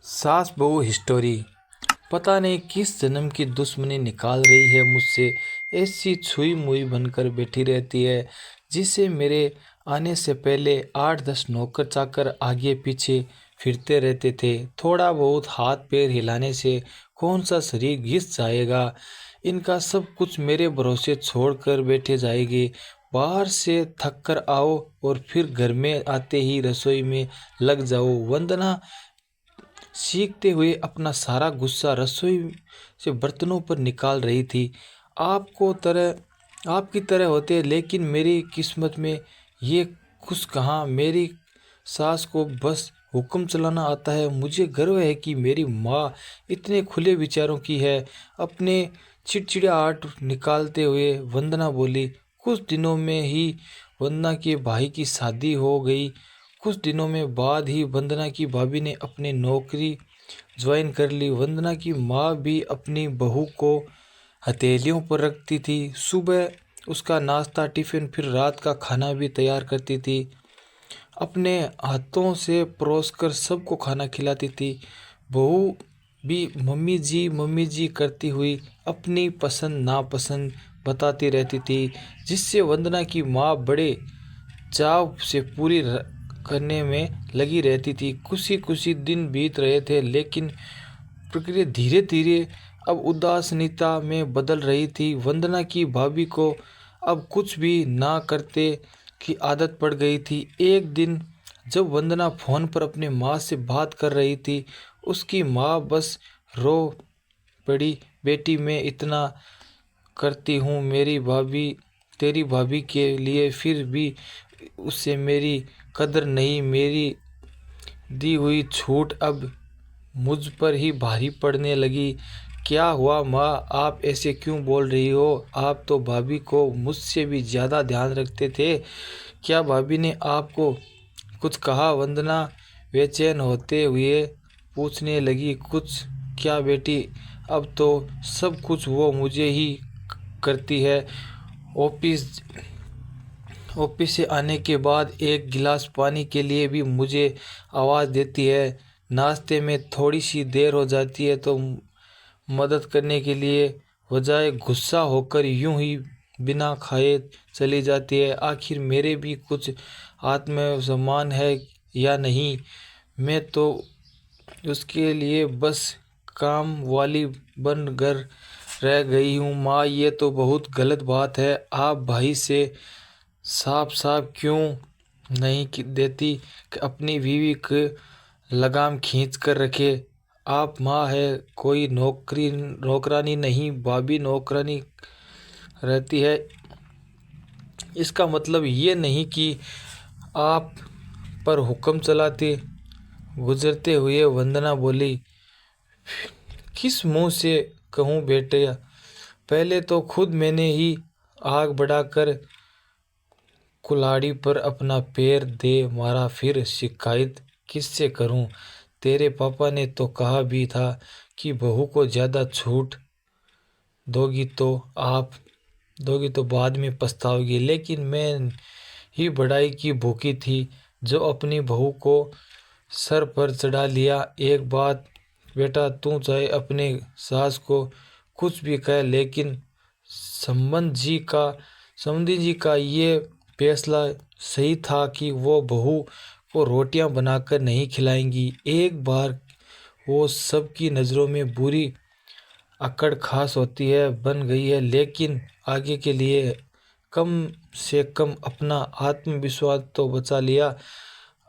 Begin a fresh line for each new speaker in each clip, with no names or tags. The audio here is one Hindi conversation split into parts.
सास बहू हिस्टोरी। पता नहीं किस जन्म की दुश्मनी निकाल रही है मुझसे। ऐसी छुई मुई बनकर बैठी रहती है जिससे मेरे आने से पहले 8-10 नौकर चाकर आगे पीछे फिरते रहते थे। थोड़ा बहुत हाथ पैर हिलाने से कौन सा शरीर घिस जाएगा। इनका सब कुछ मेरे भरोसे छोड़कर बैठे जाएंगे। बाहर से थक कर आओ और फिर घर में आते ही रसोई में लग जाओ। वंदना सीखते हुए अपना सारा गुस्सा रसोई से बर्तनों पर निकाल रही थी। आपकी तरह होते, लेकिन मेरी किस्मत में ये खुश कहाँ। मेरी सास को बस हुक्म चलाना आता है। मुझे गर्व है कि मेरी माँ इतने खुले विचारों की है। अपने चिड़चिड़ाहट निकालते हुए वंदना बोली, कुछ दिनों में ही वंदना के भाई की शादी हो गई। कुछ दिनों में बाद ही वंदना की भाभी ने अपनी नौकरी ज्वाइन कर ली। वंदना की माँ भी अपनी बहू को हथेलियों पर रखती थी। सुबह उसका नाश्ता टिफिन फिर रात का खाना भी तैयार करती थी। अपने हाथों से परोसकर सबको खाना खिलाती थी। बहू भी मम्मी जी करती हुई अपनी पसंद नापसंद बताती रहती थी, जिससे वंदना की माँ बड़े चाव से पूरी करने में लगी रहती थी। खुशी खुशी दिन बीत रहे थे, लेकिन प्रक्रिया धीरे धीरे अब उदासीनता में बदल रही थी। वंदना की भाभी को अब कुछ भी ना करते की आदत पड़ गई थी। एक दिन जब वंदना फोन पर अपने माँ से बात कर रही थी, उसकी माँ बस रो पड़ी, बेटी मैं इतना करती हूँ मेरी भाभी, तेरी भाभी के लिए, फिर भी उससे मेरी कदर नहीं। मेरी दी हुई छूट अब मुझ पर ही भारी पड़ने लगी। क्या हुआ माँ, आप ऐसे क्यों बोल रही हो? आप तो भाभी को मुझसे भी ज़्यादा ध्यान रखते थे। क्या भाभी ने आपको कुछ कहा? वंदना बेचैन होते हुए पूछने लगी। कुछ क्या बेटी, अब तो सब कुछ वो मुझे ही करती है। ऑफिस ऑफिस से आने के बाद एक गिलास पानी के लिए भी मुझे आवाज़ देती है। नाश्ते में थोड़ी सी देर हो जाती है तो मदद करने के लिए बजाय गुस्सा होकर यूं ही बिना खाए चली जाती है। आखिर मेरे भी कुछ आत्मसम्मान है या नहीं? मैं तो उसके लिए बस काम वाली बन कर रह गई हूँ। माँ, ये तो बहुत गलत बात है। आप भाई से साफ साफ क्यों नहीं देती कि अपनी बीवी की लगाम खींच कर रखे? आप माँ है, कोई नौकरानी नहीं। भाभी नौकरानी रहती है, इसका मतलब ये नहीं कि आप पर हुक्म चलाती। गुजरते हुए वंदना बोली, किस मुंह से कहूँ बेटे, पहले तो खुद मैंने ही आग बढ़ाकर कुल्हाड़ी पर अपना पैर दे मारा, फिर शिकायत किससे करूं? तेरे पापा ने तो कहा भी था कि बहू को ज़्यादा छूट दोगी तो आप दोगी तो बाद में पछताओगी। लेकिन मैं ही बड़ाई की भूखी थी जो अपनी बहू को सर पर चढ़ा लिया। एक बात बेटा, तू चाहे अपने सास को कुछ भी कह, लेकिन संबंधी जी का ये फैसला सही था कि वो बहू को रोटियां बनाकर नहीं खिलाएंगी। एक बार वो सबकी नज़रों में बुरी अकड़ खास होती है बन गई है, लेकिन आगे के लिए कम से कम अपना आत्मविश्वास तो बचा लिया।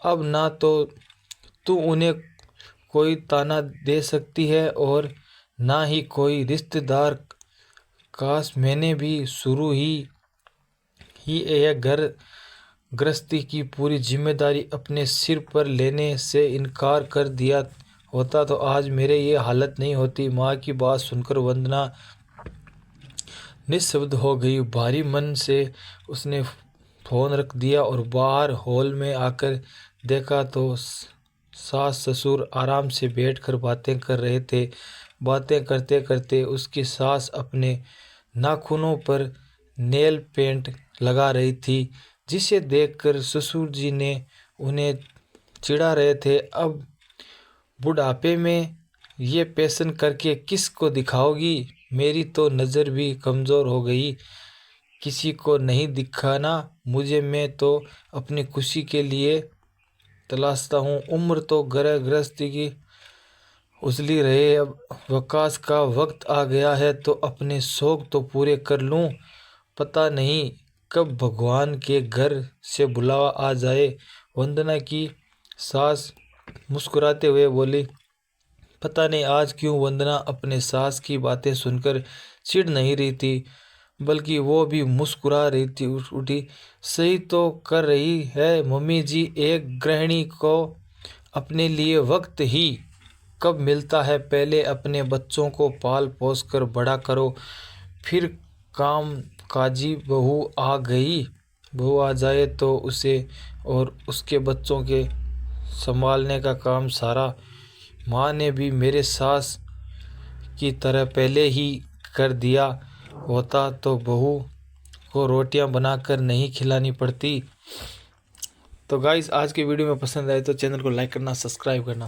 अब ना तो तू उन्हें कोई ताना दे सकती है और ना ही कोई रिश्तेदार। काश मैंने भी शुरू ही यह घर गृहस्थी की पूरी जिम्मेदारी अपने सिर पर लेने से इनकार कर दिया होता तो आज मेरे ये हालत नहीं होती। माँ की बात सुनकर वंदना निःशब्द हो गई। भारी मन से उसने फोन रख दिया और बाहर हॉल में आकर देखा तो सास ससुर आराम से बैठकर बातें कर रहे थे। बातें करते करते उसकी सास अपने नाखूनों पर नेल पेंट लगा रही थी, जिसे देखकर ससुर जी ने उन्हें चिढ़ा रहे थे। अब बुढ़ापे में ये पैशन करके किस को दिखाओगी? मेरी तो नज़र भी कमज़ोर हो गई, किसी को नहीं दिखाना मुझे, मैं तो अपनी खुशी के लिए तलाशता हूँ। उम्र तो घर गृहस्थी की उजली रहे, अब वकास का वक्त आ गया है तो अपने शौक तो पूरे कर लूँ। पता नहीं कब भगवान के घर से बुलावा आ जाए। वंदना की सास मुस्कुराते हुए बोली। पता नहीं आज क्यों वंदना अपने सास की बातें सुनकर चिढ़ नहीं रही थी, बल्कि वो भी मुस्कुरा रही थी। उठी, सही तो कर रही है मम्मी जी, एक गृहिणी को अपने लिए वक्त ही कब मिलता है? पहले अपने बच्चों को पाल पोस कर बड़ा करो, फिर काम काजी बहू आ जाए तो उसे और उसके बच्चों के संभालने का काम सारा माँ ने भी मेरे सास की तरह पहले ही कर दिया होता तो बहू को रोटियां बनाकर नहीं खिलानी पड़ती। तो गाइस, आज के वीडियो में पसंद आए तो चैनल को लाइक करना, सब्सक्राइब करना।